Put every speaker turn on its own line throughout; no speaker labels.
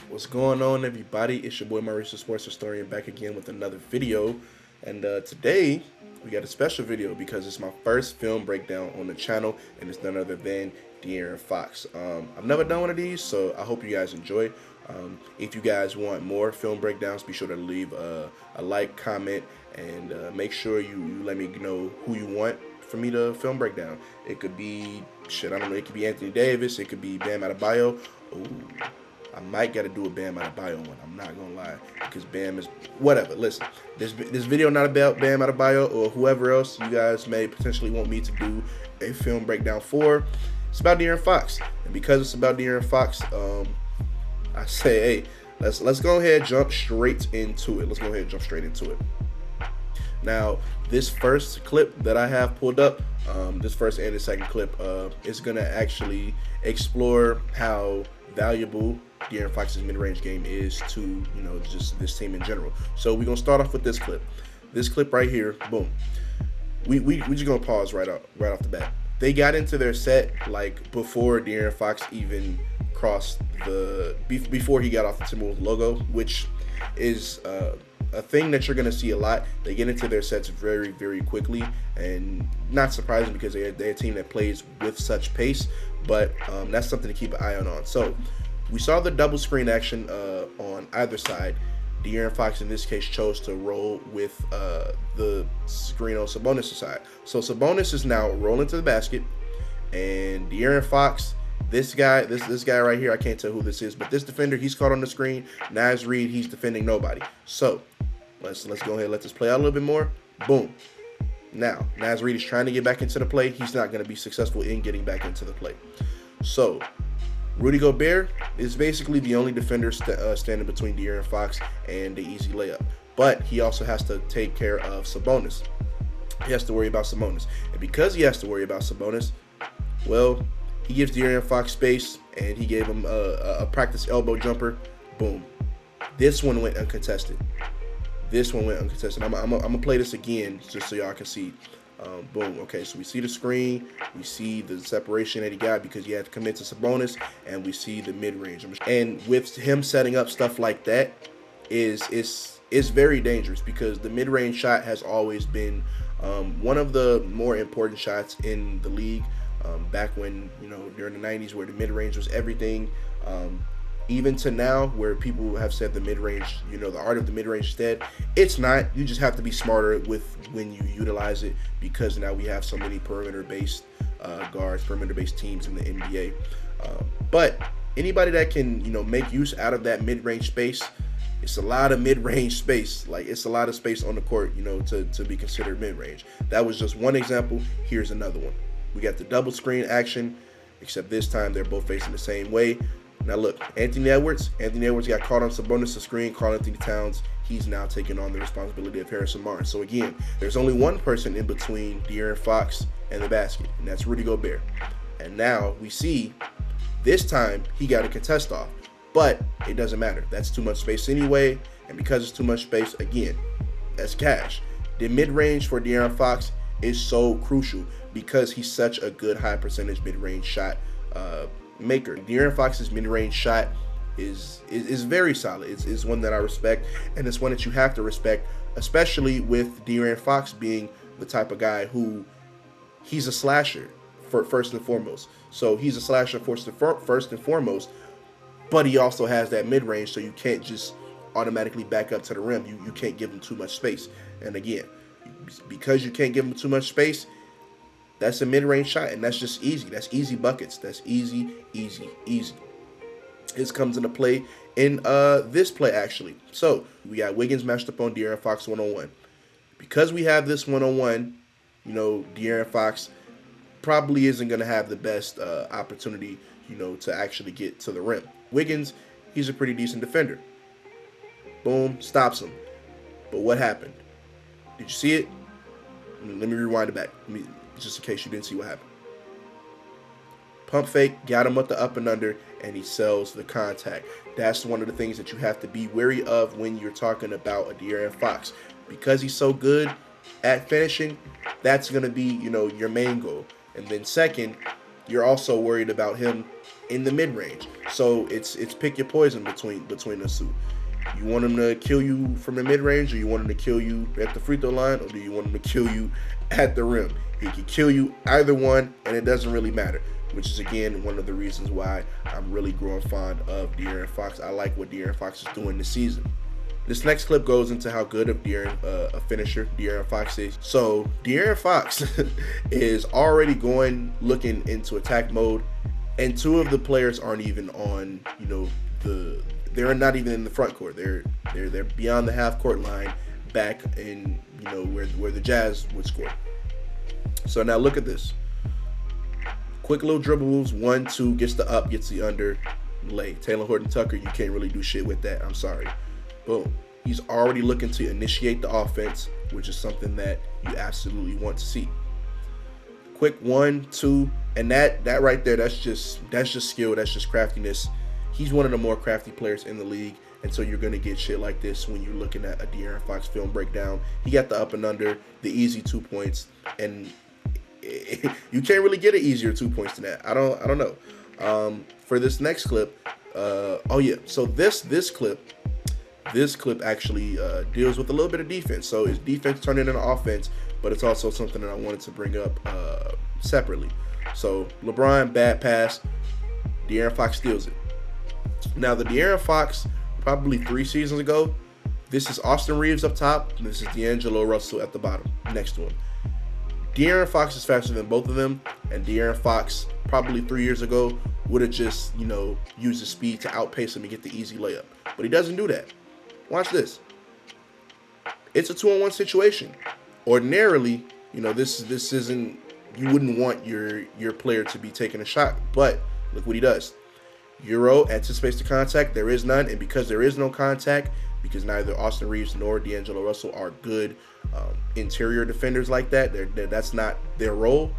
What's going on, everybody? It's your boy Mauricio Sports Historian back again with another video. And today we got a special video because it's my first film breakdown on the channel, and it's none other than De'Aaron Fox. I've never done one of these, so I hope you guys enjoy. If you guys want more film breakdowns, be sure to leave a like, comment, and make sure you let me know who you want for me to film breakdown. It could be shit, I don't know. It could be Anthony Davis. It could be Bam Adebayo. Ooh, I might got to do a Bam Adebayo one. I'm not gonna lie, because Bam is whatever. Listen, this video not about Bam Adebayo or whoever else you guys may potentially want me to do a film breakdown for. It's about De'Aaron Fox, and because it's about De'Aaron Fox, I say, hey, let's go ahead and jump straight into it. Let's go ahead and jump straight into it. Now, this first clip that I have pulled up, this first and the second clip, is gonna actually explore how valuable De'Aaron Fox's mid-range game is to, just this team in general. So we're gonna start off with this clip. This clip right here, boom. We just gonna pause right off the bat. They got into their set like before De'Aaron Fox even crossed before he got off the Timberwolves logo, which is a thing that you're going to see a lot. They get into their sets very, very quickly, and not surprising because they're a team that plays with such pace, but that's something to keep an eye on. So we saw the double screen action on either side. De'Aaron Fox in this case chose to roll with the screen on Sabonis' side. So Sabonis is now rolling to the basket, and De'Aaron Fox, this guy right here, I can't tell who this is, but this defender, he's caught on the screen. Naz Reid, he's defending nobody. So let's go ahead and let this play out a little bit more. Boom. Now Naz Reid is trying to get back into the play. He's not going to be successful in getting back into the play. So Rudy Gobert is basically the only defender standing between De'Aaron Fox and the easy layup. But he also has to take care of Sabonis. He has to worry about Sabonis. And because he has to worry about Sabonis, well, he gives De'Aaron Fox space, and he gave him a practice elbow jumper. Boom. This one went uncontested. I'm gonna play this again just so y'all can see. Boom. Okay, so we see the screen, we see the separation that he got because he had to commit to Sabonis, and we see the mid-range. And with him setting up stuff like that is very dangerous, because the mid-range shot has always been one of the more important shots in the league. Back when, during the 90s, where the mid-range was everything, even to now, where people have said the mid-range, the art of the mid-range is dead. It's not. You just have to be smarter with when you utilize it, because now we have so many perimeter-based guards, perimeter-based teams in the NBA. But anybody that can, make use out of that mid-range space, it's a lot of mid-range space. Like, it's a lot of space on the court, to be considered mid-range. That was just one example. Here's another one. We got the double screen action, except this time they're both facing the same way. Now look, Anthony Edwards got caught on Sabonis' screen. Karl-Anthony Towns, he's now taking on the responsibility of Harrison Barnes. So again, there's only one person in between De'Aaron Fox and the basket, and that's Rudy Gobert. And now we see this time he got a contest off, but it doesn't matter. That's too much space anyway, and because it's too much space, again, that's cash. The mid-range for De'Aaron Fox is so crucial because he's such a good high percentage mid-range shot maker. De'Aaron Fox's mid-range shot is very solid. It's one that I respect, and it's one that you have to respect, especially with De'Aaron Fox being the type of guy who he's a slasher first and foremost. So he's a slasher first and foremost, but he also has that mid-range, so you can't just automatically back up to the rim. You can't give him too much space. And again, because you can't give him too much space, that's a mid-range shot, and that's just easy. That's easy buckets. That's easy. This comes into play in this play, actually. So we got Wiggins matched up on De'Aaron Fox one-on-one. Because we have this one-on-one, De'Aaron Fox probably isn't going to have the best opportunity, to actually get to the rim. Wiggins, he's a pretty decent defender. Boom, stops him. But what happened? Did you see it? Let me rewind it back. Just in case you didn't see what happened. Pump fake, got him with the up and under, and he sells the contact. That's one of the things that you have to be wary of when you're talking about a De'Aaron Fox. Because he's so good at finishing, that's going to be, your main goal. And then second, you're also worried about him in the mid-range. So it's pick your poison between the two. You want him to kill you from the mid-range, or you want him to kill you at the free throw line, or do you want him to kill you at the rim? He can kill you either one, and it doesn't really matter, which is, again, one of the reasons why I'm really growing fond of De'Aaron Fox. I like what De'Aaron Fox is doing this season. This next clip goes into how good of a finisher De'Aaron Fox is. So De'Aaron Fox is already looking into attack mode, and two of the players aren't even on, they're not even in the front court. They're beyond the half court line, back in where the Jazz would score. So now look at this. Quick little dribble moves, 1, 2, gets the up, gets the under, lay. Taylor Horton Tucker, you can't really do shit with that. I'm sorry. Boom. He's already looking to initiate the offense, which is something that you absolutely want to see. Quick 1, 2, and that right there, that's just skill, that's just craftiness. He's one of the more crafty players in the league, and so you're gonna get shit like this when you're looking at a De'Aaron Fox film breakdown. He got the up and under, the easy 2 points, and you can't really get an easier 2 points than that. I don't know. For this next clip, so this clip actually deals with a little bit of defense. So it's defense turning into offense, but it's also something that I wanted to bring up separately. So LeBron, bad pass, De'Aaron Fox steals it. Now the De'Aaron Fox, probably 3 seasons ago, this is Austin Reeves up top, and this is D'Angelo Russell at the bottom, next to him. De'Aaron Fox is faster than both of them, and De'Aaron Fox, probably 3 years ago, would have just, used his speed to outpace him and get the easy layup. But he doesn't do that. Watch this. It's a 2-on-1 situation. Ordinarily, this isn't, you wouldn't want your player to be taking a shot, but look what he does. Euro anticipates the contact. There is none, and because there is no contact, because neither Austin Reeves nor D'Angelo Russell are good interior defenders like that, that's not their role.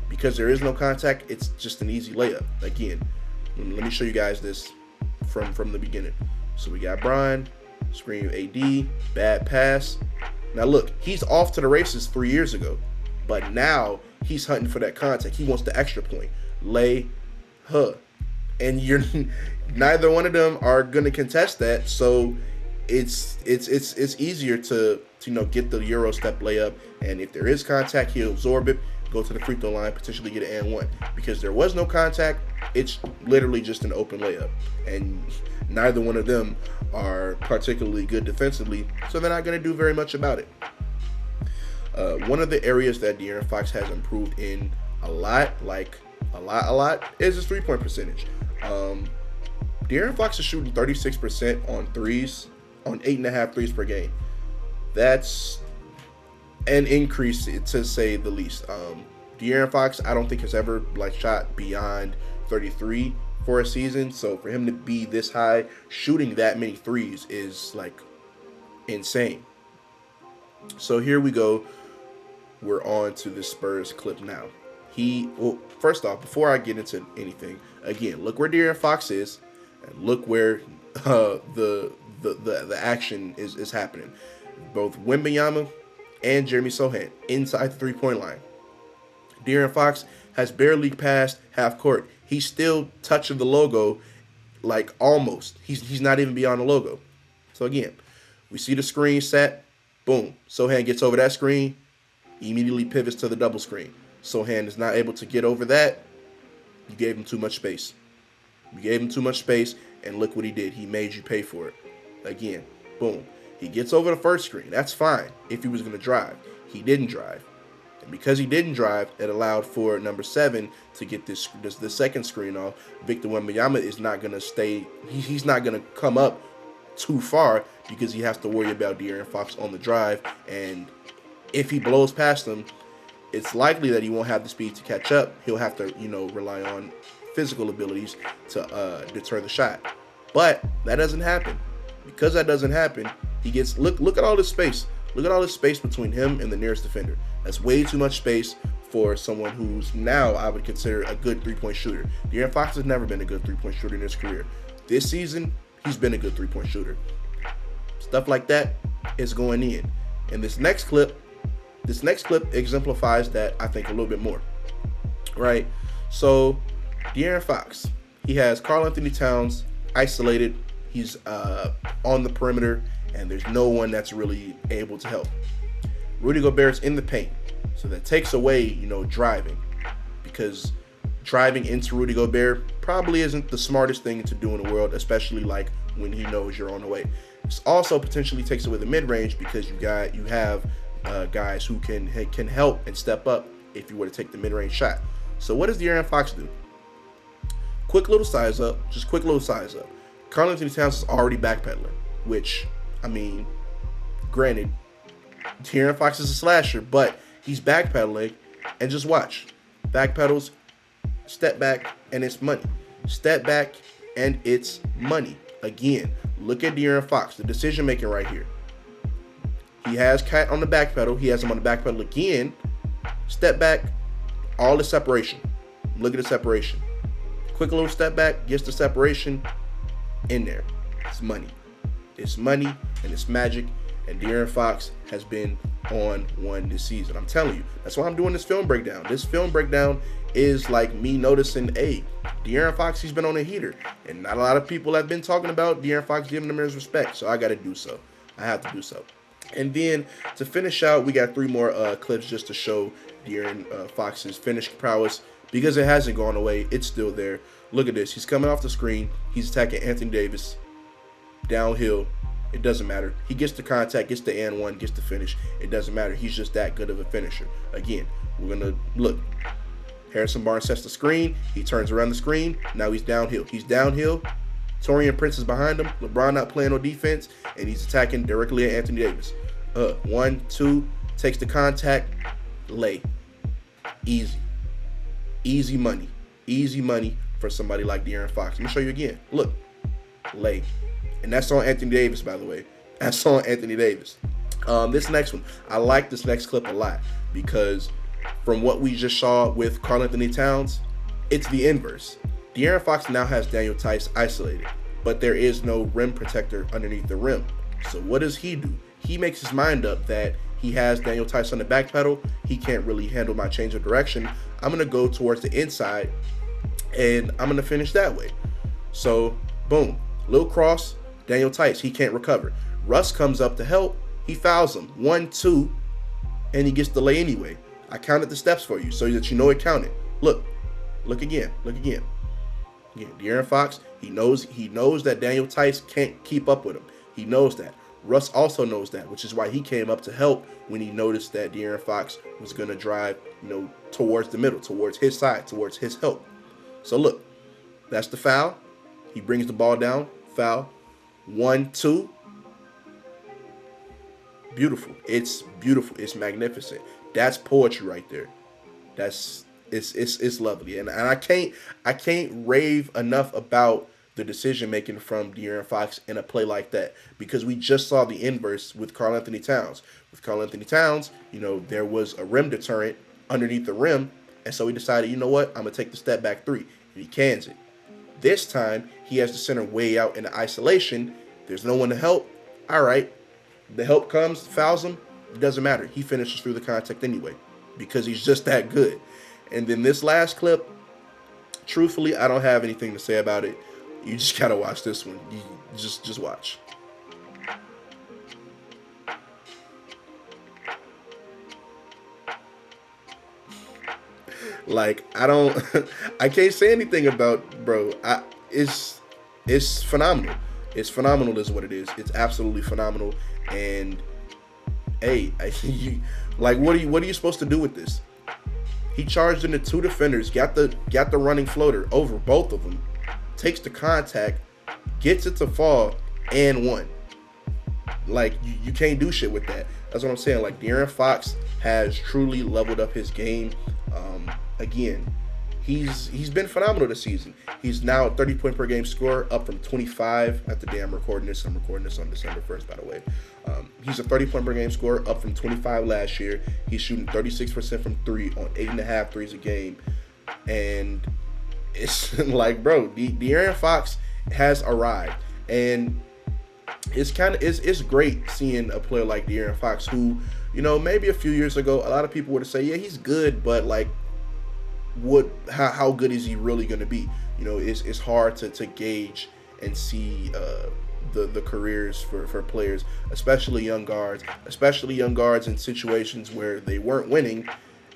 Because there is no contact, it's just an easy layup. Again, let me show you guys this from the beginning. So we got Brian, screen AD, bad pass. Now look, he's off to the races 3 years ago, but now he's hunting for that contact. He wants the extra point. And neither one of them are going to contest that, so it's easier to get the Euro step layup, and if there is contact, he'll absorb it, go to the free throw line, potentially get an and one. Because there was no contact, it's literally just an open layup, and neither one of them are particularly good defensively, so they're not going to do very much about it. One of the areas that De'Aaron Fox has improved in a lot, is his three-point percentage. De'Aaron Fox is shooting 36% on threes, on 8.5 threes per game. That's an increase, to say the least. De'Aaron Fox, I don't think has ever shot beyond 33 for a season. So for him to be this high, shooting that many threes is insane. So here we go. We're on to the Spurs clip now. First off, before I get into anything, again, look where De'Aaron Fox is, and look where the action is happening. Both Wembanyama and Jeremy Sochan inside the 3-point line. De'Aaron Fox has barely passed half court. He's still touching the logo, almost. He's not even beyond the logo. So again, we see the screen set. Boom. Sochan gets over that screen. Immediately pivots to the double screen. Sochan is not able to get over that. You gave him too much space. And look what he did. He made you pay for it. Again, boom. He gets over the first screen. That's fine if he was going to drive. He didn't drive. And because he didn't drive, it allowed for number 7 to get the second screen off. Victor Wembanyama is not going to stay. He's not going to come up too far because he has to worry about De'Aaron Fox on the drive. And if he blows past him, it's likely that he won't have the speed to catch up. He'll have to, rely on physical abilities to deter the shot. But that doesn't happen. Because that doesn't happen, he gets look at all this space. Look at all this space between him and the nearest defender. That's way too much space for someone who's now I would consider a good 3-point shooter. De'Aaron Fox has never been a good 3-point shooter in his career. This season, he's been a good 3-point shooter. Stuff like that is going in. And this next clip exemplifies that, I think, a little bit more. Right? So, De'Aaron Fox, He has Karl-Anthony Towns isolated. He's on the perimeter, and there's no one that's really able to help. Rudy Gobert's in the paint, so that takes away, driving, because driving into Rudy Gobert probably isn't the smartest thing to do in the world, especially like when he knows you're on the way. This also potentially takes away the mid-range because you have guys who can help and step up if you were to take the mid-range shot. So what does De'Aaron Fox do? Quick little size up. Karl-Anthony Towns is already backpedaling, which, I mean, granted, De'Aaron Fox is a slasher, but he's backpedaling, and just watch. Backpedals, step back, and it's money. Step back, and it's money. Again, look at De'Aaron Fox, the decision making right here. He has Cat on the back pedal. He has him on the back pedal again. Step back, all the separation. Look at the separation. Quick little step back, gets the separation in there. It's money. It's money and it's magic. And De'Aaron Fox has been on one this season. I'm telling you. That's why I'm doing this film breakdown. This film breakdown is like me noticing, hey, De'Aaron Fox, he's been on a heater. And not a lot of people have been talking about De'Aaron Fox giving him his respect. So I got to do so. I have to do so. And then to finish out, we got 3 more clips just to show De'Aaron Fox's finish prowess. Because it hasn't gone away, it's still there. Look at this. He's coming off the screen. He's attacking Anthony Davis. Downhill. It doesn't matter. He gets the contact, gets the and one, gets the finish. It doesn't matter. He's just that good of a finisher. Again, we're going to look. Harrison Barnes sets the screen. He turns around the screen. Now he's downhill. Taurean Prince is behind him. LeBron not playing on defense, and he's attacking directly at Anthony Davis. 1, 2, takes the contact, lay. Easy. Easy money. Easy money for somebody like De'Aaron Fox. Let me show you again. Look. Lay. And that's on Anthony Davis, by the way. That's on Anthony Davis. This next one, I like this next clip a lot because from what we just saw with Karl-Anthony Towns, it's the inverse. De'Aaron Fox now has Daniel Theis isolated, but there is no rim protector underneath the rim. So what does he do? He makes his mind up that he has Daniel Theis on the back pedal. He can't really handle my change of direction. I'm going to go towards the inside, and I'm going to finish that way. So, boom. Little cross, Daniel Theis. He can't recover. Russ comes up to help. He fouls him. 1, 2, and he gets the lay anyway. I counted the steps for you so that you know it counted. Look. Look again. Look again. Again, De'Aaron Fox, he knows that Daniel Theis can't keep up with him. He knows that. Russ also knows that, which is why he came up to help when he noticed that De'Aaron Fox was going to drive, towards the middle, towards his side, towards his help. So look, that's the foul. He brings the ball down, foul. 1, 2. Beautiful. It's beautiful. It's magnificent. That's poetry right there. It's lovely. And I can't rave enough about the decision making from De'Aaron Fox in a play like that, because we just saw the inverse with Karl-Anthony Towns. With Karl-Anthony Towns, there was a rim deterrent underneath the rim, and so he decided, you know what, I'm gonna take the step back 3, and he cans it. This time he has the center way out in the isolation. There's no one to help. All right, the help comes, fouls him. It doesn't matter. He finishes through the contact anyway because he's just that good. And then this last clip, truthfully, I don't have anything to say about it. You just gotta watch this one. You just watch. Like, I can't say anything about, bro. It's phenomenal. It's phenomenal is what it is. It's absolutely phenomenal. And hey, what are you supposed to do with this? He charged into 2 defenders, got the running floater over both of them, takes the contact, gets it to fall, and 1. Like, you can't do shit with that. That's what I'm saying. Like, De'Aaron Fox has truly leveled up his game. Again, he's been phenomenal this season. He's now a 30-point per game scorer, up from 25 at the day I'm recording this. I'm recording this on December 1st, by the way. He's a 30-point per game scorer, up from 25 last year. He's shooting 36% from 3 on 8.5 threes a game. And it's like, bro, De'Aaron Fox has arrived. And it's great seeing a player like De'Aaron Fox who, maybe a few years ago, a lot of people would say, yeah, he's good, but like, how good is he really going to be? You know, it's hard to gauge and see the careers for players, especially young guards in situations where they weren't winning,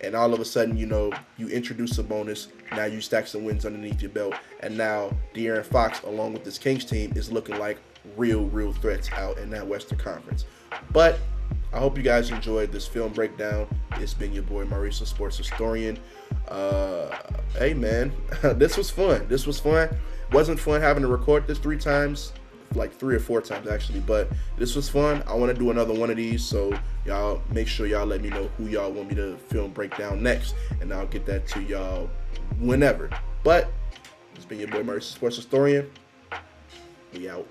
and all of a sudden, you know, you introduce a bonus. Now you stack some wins underneath your belt, and now De'Aaron Fox, along with this Kings team, is looking like real threats out in that Western Conference. But I hope you guys enjoyed this film breakdown. It's been your boy Maurice, the sports historian. Hey man, this was fun. Wasn't fun having to record this 3 times, like 3 or 4 times actually, but this was fun. I want to do another one of these, so y'all make sure y'all let me know who y'all want me to film breakdown next, and I'll get that to y'all whenever. But it's been your boy Maurice, the sports historian. We out.